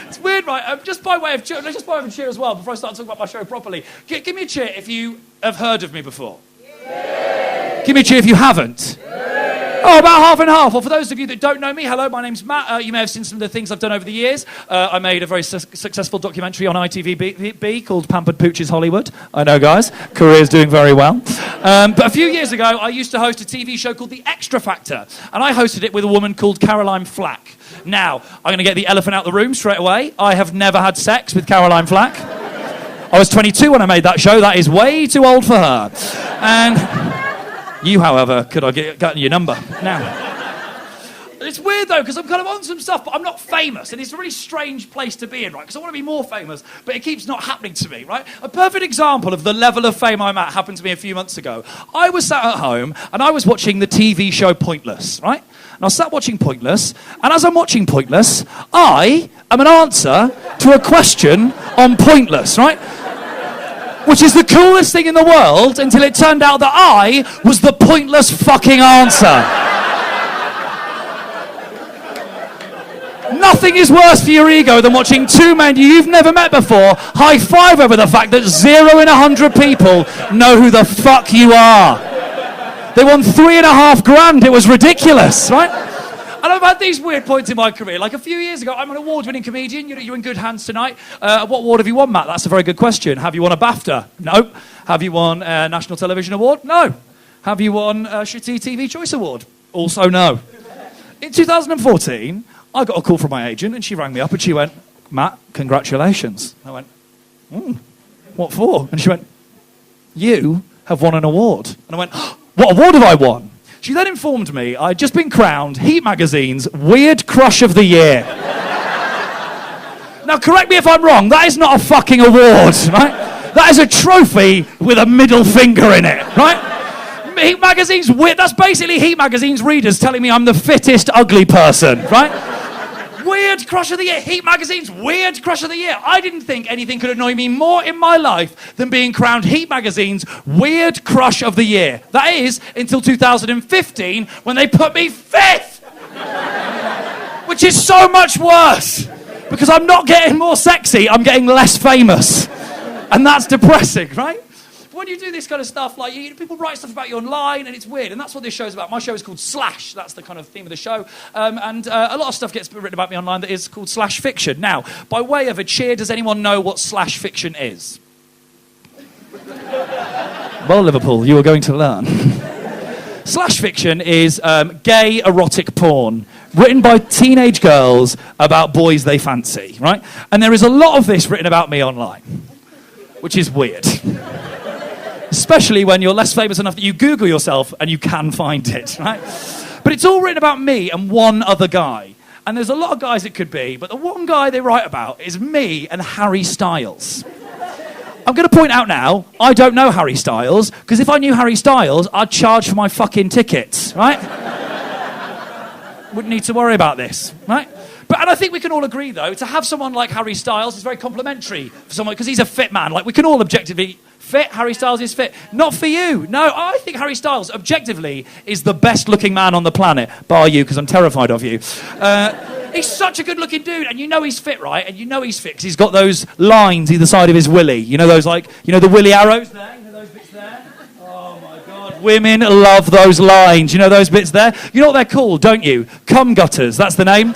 It's weird, right? Just by way of cheer as well, before I start talking about my show properly. Give me a cheer if you have heard of me before. Yay! Give me a cheer if you haven't. Yay! Oh, about half and half. Well, for those of you that don't know me, hello, my name's Matt. You may have seen some of the things I've done over the years. I made a very successful documentary on ITV called Pampered Pooches Hollywood. I know, guys. Career's doing very well. But a few years ago, I used to host a TV show called The Extra Factor, and I hosted it with a woman called Caroline Flack. Now, I'm going to get the elephant out the room straight away. I have never had sex with Caroline Flack. I was 22 when I made that show. That is way too old for her. And you, however, could I get your number? Now, it's weird, though, because I'm kind of on some stuff, but I'm not famous, and it's a really strange place to be in, right? Because I want to be more famous, but it keeps not happening to me, right? A perfect example of the level of fame I'm at happened to me a few months ago. I was sat at home, and I was watching the TV show Pointless, right? And I was sat watching Pointless, and as I'm watching Pointless, I am an answer to a question on Pointless, right? Which is the coolest thing in the world until it turned out that I was the pointless fucking answer. Nothing is worse for your ego than watching two men you've never met before high five over the fact that 0 in 100 people know who the fuck you are. They won $3,500. It was ridiculous, right? And I've had these weird points in my career. Like a few years ago, I'm an award-winning comedian. You're in good hands tonight. What award have you won, Matt? That's a very good question. Have you won a BAFTA? No. Have you won a National Television Award? No. Have you won a Shitty TV Choice Award? Also no. In 2014, I got a call from my agent, and she rang me up, and she went, Matt, congratulations. I went, what for? And she went, you have won an award. And I went, what award have I won? She then informed me I'd just been crowned Heat Magazine's Weird Crush of the Year. Now, correct me if I'm wrong, that is not a fucking award, right? That is a trophy with a middle finger in it, right? Heat Magazine's weird. That's basically Heat Magazine's readers telling me I'm the fittest ugly person, right? Weird Crush of the Year. Heat Magazine's Weird Crush of the Year. I didn't think anything could annoy me more in my life than being crowned Heat Magazine's Weird Crush of the Year. That is, until 2015, when they put me 5th! Which is so much worse. Because I'm not getting more sexy, I'm getting less famous. And that's depressing, right? When you do this kind of stuff, like people write stuff about you online, and it's weird, and that's what this show's about. My show is called Slash. That's the kind of theme of the show, and a lot of stuff gets written about me online that is called slash fiction. Now, by way of a cheer, does anyone know what slash fiction is? Well, Liverpool, you are going to learn. Slash fiction is gay erotic porn written by teenage girls about boys they fancy, right? And there is a lot of this written about me online, which is weird. Especially when you're less famous enough that you Google yourself and you can find it, right? But it's all written about me and one other guy. And there's a lot of guys it could be, but the one guy they write about is me and Harry Styles. I'm going to point out now, I don't know Harry Styles, because if I knew Harry Styles, I'd charge for my fucking tickets, right? Wouldn't need to worry about this, right? And I think we can all agree, though, to have someone like Harry Styles is very complimentary for someone, because he's a fit man. Like, we can all objectively fit. Harry Styles is fit. Not for you. No, I think Harry Styles, objectively, is the best-looking man on the planet, bar you, because I'm terrified of you. He's such a good-looking dude, and you know he's fit, right? And you know he's fit because he's got those lines either side of his willy. You know those, like, you know the willy arrows there? You know those bits there? Oh, my God. Women love those lines. You know those bits there? You know what they're called, don't you? Cum gutters. That's the name.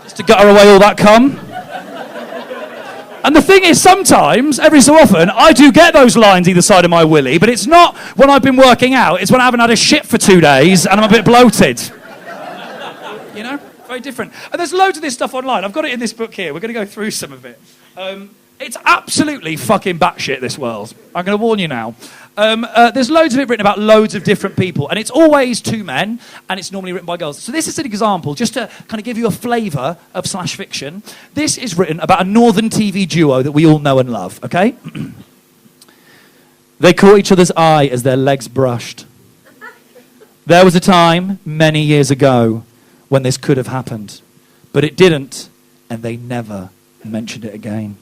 Just to gutter away all that cum. And the thing is, sometimes, every so often, I do get those lines either side of my willy, but it's not when I've been working out, it's when I haven't had a shit for 2 days and I'm a bit bloated. You know? Very different. And there's loads of this stuff online. I've got it in this book here. We're going to go through some of it. It's absolutely fucking batshit, this world. I'm going to warn you now. There's loads of it written about loads of different people, and it's always two men, and it's normally written by girls. So this is an example, just to kind of give you a flavour of slash fiction. This is written about a northern TV duo that we all know and love, okay? They caught each other's eye as their legs brushed. There was a time, many years ago, when this could have happened, but it didn't, and they never mentioned it again.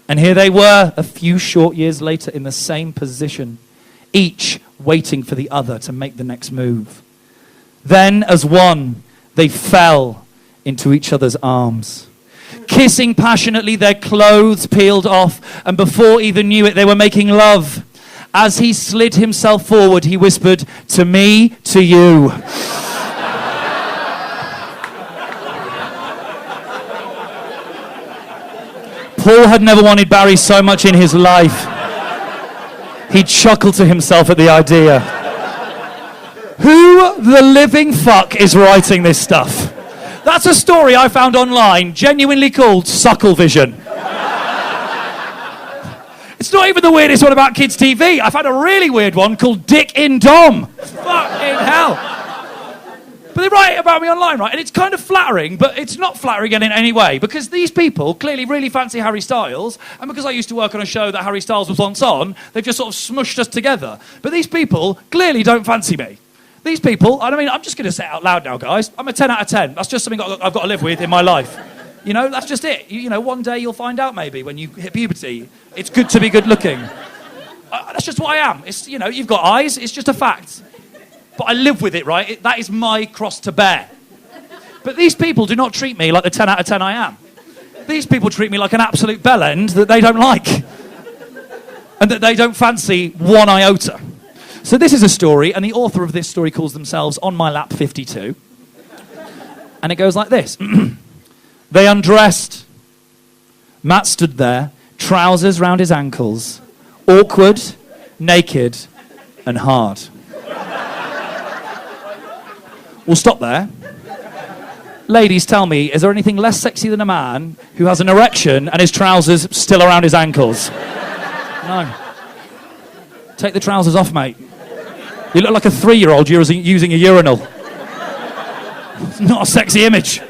And here they were, a few short years later, in the same position, each waiting for the other to make the next move. Then, as one, they fell into each other's arms. Kissing passionately, their clothes peeled off, and before either knew it, they were making love. As he slid himself forward, he whispered, "To me, to you." Paul had never wanted Barry so much in his life. He chuckled to himself at the idea. Who the living fuck is writing this stuff? That's a story I found online, genuinely called Suckle Vision. It's not even the weirdest one about kids' TV. I found a really weird one called Dick in Dom. Fucking hell. But they write about me online, right? And it's kind of flattering, but it's not flattering in any way, because these people clearly really fancy Harry Styles, and because I used to work on a show that Harry Styles was once on, they've just sort of smushed us together. But these people clearly don't fancy me. These people, I mean, I'm just going to say it out loud now, guys. I'm a 10 out of 10. That's just something I've got to live with in my life. You know, that's just it. You know, one day you'll find out maybe when you hit puberty. It's good to be good looking. That's just what I am. It's, you know, you've got eyes. It's just a fact. But I live with it, right? That is my cross to bear. But these people do not treat me like the 10 out of 10 I am. These people treat me like an absolute bellend that they don't like. And that they don't fancy one iota. So this is a story, and the author of this story calls themselves On My Lap 52. And it goes like this. They undressed. Matt stood there, trousers round his ankles, awkward, naked, and hard. We'll stop there. Ladies, tell me, is there anything less sexy than a man who has an erection and his trousers still around his ankles? No. Take the trousers off, mate. You look like a 3-year-old using a urinal. It's not a sexy image.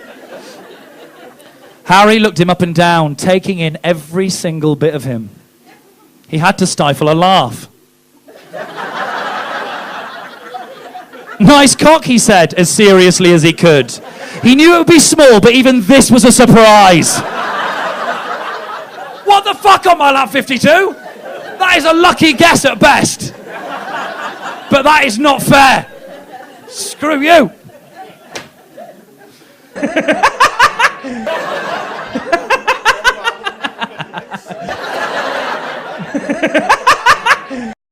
Harry looked him up and down, taking in every single bit of him. He had to stifle a laugh. Nice cock, he said, as seriously as he could. He knew it would be small, but even this was a surprise. What the fuck on my lap 52? That is a lucky guess at best. But that is not fair. Screw you.